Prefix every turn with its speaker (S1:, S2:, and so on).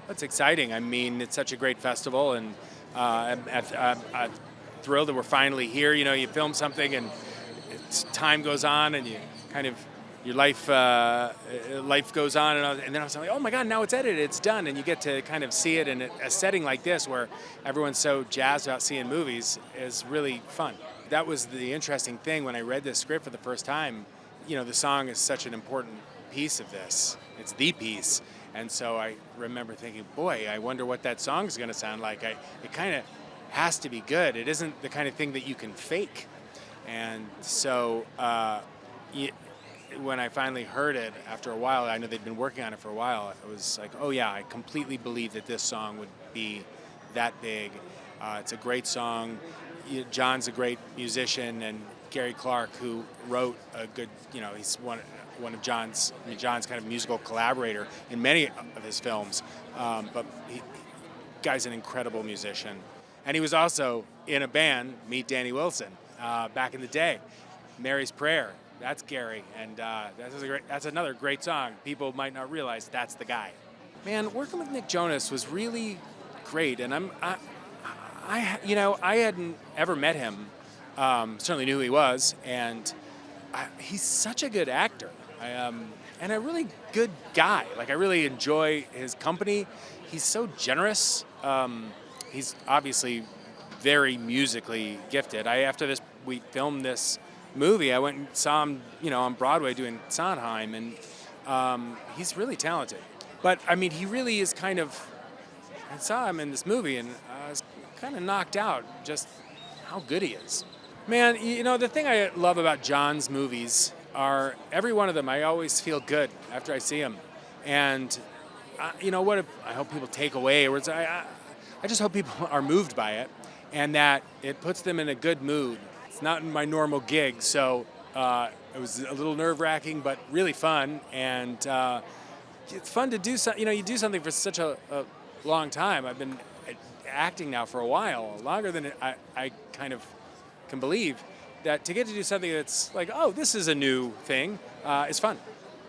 S1: It's exciting. I mean, it's such a great festival, and I'm thrilled that we're finally here. You know, you film something, and time goes on, and you kind of your life goes on, and then I was like, oh my God, now it's edited, it's done, and you get to kind of see it in a setting like this where everyone's so jazzed about seeing movies is really fun. That was the interesting thing when I read this script for the first time. You know, the song is such an important piece of this. It's the piece. And so I remember thinking, boy, I wonder what that song is going to sound like. It kind of has to be good. It isn't the kind of thing that you can fake. And so when I finally heard it after a while, I know they'd been working on it for a while, it was like, oh yeah, I completely believe that this song would be that big. It's a great song. John's a great musician, and Gary Clark, who wrote a good, he's one of John's kind of musical collaborator in many of his films, but guy's an incredible musician. And he was also in a band, Meet Danny Wilson, back in the day. Mary's Prayer, that's Gary, and that's another great song. People might not realize that's the guy. Man, working with Nick Jonas was really great, and I hadn't ever met him. Certainly knew who he was, and he's such a good actor, and a really good guy. Like, I really enjoy his company. He's so generous. He's obviously very musically gifted. After we filmed this movie, I went and saw him, on Broadway doing Sondheim, and he's really talented. But I mean, he really is I saw him in this movie, and I was kind of knocked out just how good he is. Man, the thing I love about John's movies are every one of them, I always feel good after I see them. And, what I hope people take away, or I just hope people are moved by it, and that it puts them in a good mood. It's not my normal gig, so it was a little nerve-wracking, but really fun. And it's fun to do something, you do something for such a long time. I've been acting now for a while, longer than I kind of can believe, that to get to do something that's like, oh, this is a new thing, is fun.